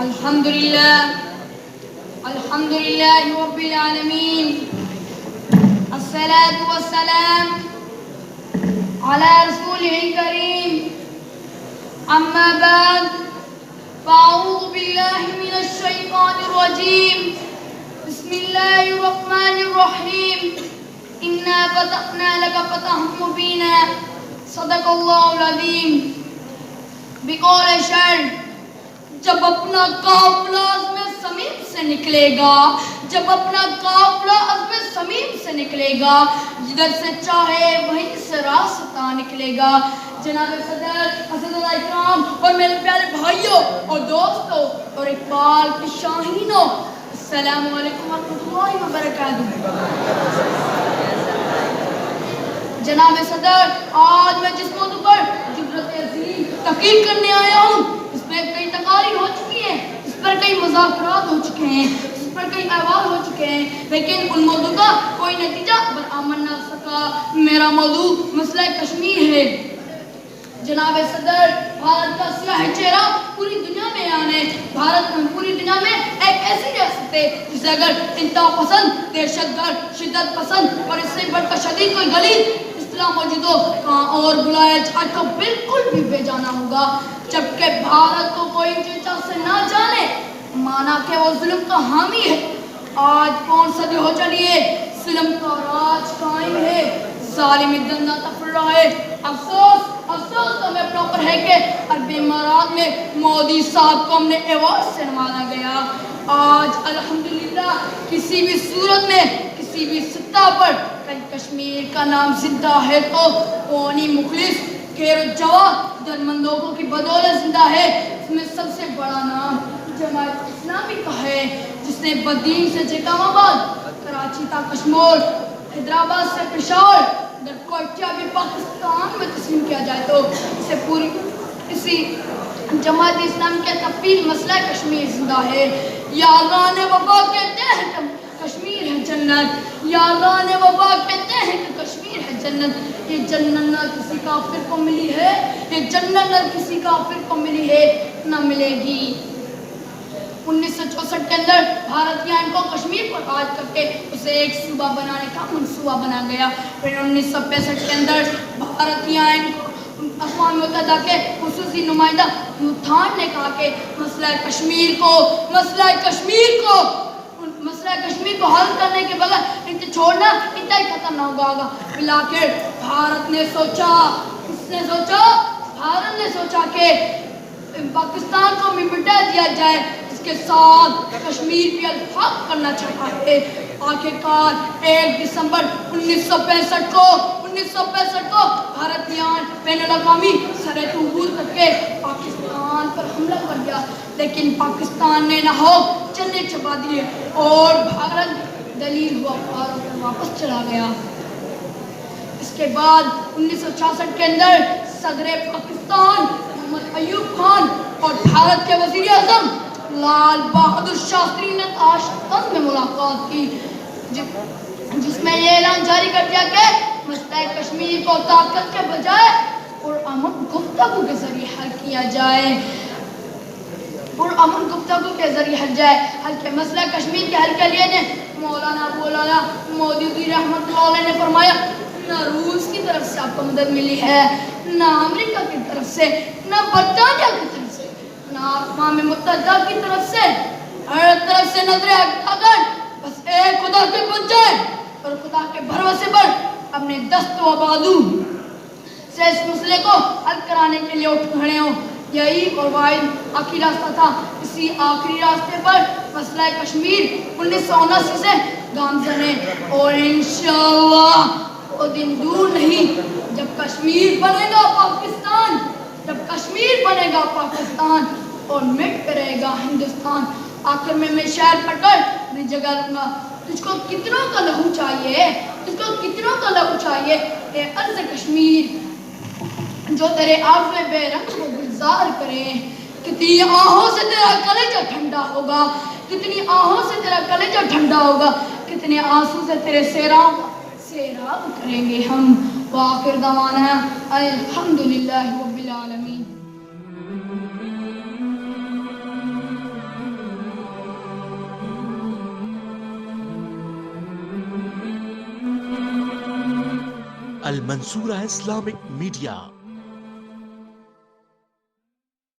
الحمدللہ رب العالمین الصلاة والسلام على رسوله الكريم اما بعد فاعوذ باللہ من الشیطان الرجیم بسم اللہ الرحمن الرحیم انا فتحنا لك فتحا مبینا صدق اللہ العظیم بقول شعر جب اپنا قافلہ عزم سمیم سے نکلے گا نکلے گا جدھر سے چاہے وہیں سے راستہ نکلے گا. جناب صدر اساتذہ اکرام اور میرے پیارے بھائیوں اور دوستوں اور اقبال کے شاہینوں، السلام علیکم ورحمۃ اللہ وبرکاتہ. جناب صدر، آج میں جس موضوع پر جرأت عظیم تحقیق کرنے آیا ہوں، اس میں کئی تقاریر ہو چکی ہیں، اس پر کئی مذاکرات ہو چکے ہیں، اس پر کئی احوال ہو چکے ہیں، لیکن ان موضوع کا کوئی نتیجہ برآمد نہ سکا. میرا موضوع مسئلہ کشمیر ہے. جناب صدر، بھارت کا سیاہ چہرہ پوری دنیا میں آنے، پوری دنیا میں ایک ایسی ریاست ہے جسے اگر انتہا پسند، دہشت گرد، شدت پسند اور اس سے بڑھ کر شدید کوئی غلیظ اصطلاح موجود ہو کہاں اور بلایا جائے تو بالکل بھی بے جانا ہوگا. جبکہ بھارت کو کوئی چیچا سے نہ جانے، مانا کہ وہ ظلم کا حامی ہے. آج 5 صدی ہو چلی ہے، ظلم کا راج قائم ہے، ظالم دندہ تفر رہا ہے. افسوس تو ہمیں اپنے اوپر ہے کہ عربی امارات میں مودی صاحب کو ہم نے ایوارڈ سے نوازا گیا. آج الحمدللہ کسی بھی صورت میں، کسی بھی سطح پر کشمیر کا نام زندہ ہے تو قومی مخلص خیر الجوا درمند لوگوں کی بدولت زندہ ہے. اس میں سب سے بڑا نام جماعت اسلامی کا ہے، جس نے بدین سے جکام آباد، کراچی تا کشمور، حیدرآباد سے پشاور، کوئٹہ بھی پاکستان میں تسلیم کیا جائے تو اسی جماعت اسلامی کے تفصیل مسئلہ کشمیر زندہ ہے. یاران وفا کہتے ہیں کہ کشمیر ہے جنت، یاران وفا کہتے ہیں کہ کشمیر ہے جنت. یہ جنت نہ کسی کافر کو ملی ہے، یہ جنت نہ کسی کافر کو ملی ہے، نہ ملے گی. 1964 کے اندر بھارتی آئین کو کشمیر پر عائد کر کے اسے ایک صوبہ بنانے کا منصوبہ بنا گیا. پھر 1965 کے اندر بھارتی آئین کو اقوام متحدہ کے خصوصی نمائندہ یوتھان نے کہا کہ مسئلہ کشمیر کو حل کرنے کے بغیر انہیں چھوڑنا انتہائی خطرناک ہوگا. بلاخر بھارت نے سوچا کہ پاکستان کو بھی مٹا دیا جائے، اس کے ساتھ کشمیر بھی الحاق کرنا چاہتا ہے. آخرکار 1 دسمبر 1965 کو بھارتیان بین الاقوامی سرحد عبور کر کے پاکستان پر حملہ کر دیا، لیکن پاکستان نے نہ ہو چنے چبا دیے اور بھارت دلیل ہوا پاروں پر واپس چلا گیا. اس کے بعد 1966 کے اندر صدر پاکستان محمد ایوب خان اور بھارت کے وزیر اعظم لال بہادر شاستری نے تاشقند میں ملاقات کی، جس میں یہ اعلان جاری کر دیا کہ مسئلہ کشمیر کو طاقت کے بجائے پرامن گفتگو کے ذریعے حل کیا جائے. حل کے مسئلہ کشمیر کے حل کے لیے نے مولانا مودی جی رحمۃ اللہ علیہ نے فرمایا، نہ روس کی طرف سے آپ کو مدد ملی ہے، نہ امریکہ کی طرف سے، نہ برطانیہ کی طرف سے، نہ اقوام متحدہ کی طرف سے. ہر طرف سے نظر اگر بس ایک خدا کے بچ جائے اور خدا کے بھروسے پر اپنے دست و بازو سے اس مسئلے کو حل کرانے کے لیے اٹھ کھڑے ہوں. یہی اور واحد آخری راستہ تھا. اسی آخری راستے پر مسئلہ کشمیر 1979 سے گامزن ہے اور انشاءاللہ وہ دن دور نہیں جب کشمیر بنے گا پاکستان اور مٹ کرے گا ہندوستان. آخر میں شعر پڑھ کر اپنی جگہ رہوں گا. تجھ کو کتنوں کا لہو چاہیے اے عرض کشمیر، جو تیرے عرض بے رنگ کو گلزار کرے. کتنی آہوں سے تیرا کلیجہ ٹھنڈا ہوگا، کتنے آنسو سے تیرے سیراب کریں گے ہم. وآخر دعوانا الحمدللہ رب العالمین. المنصورہ اسلامک میڈیا.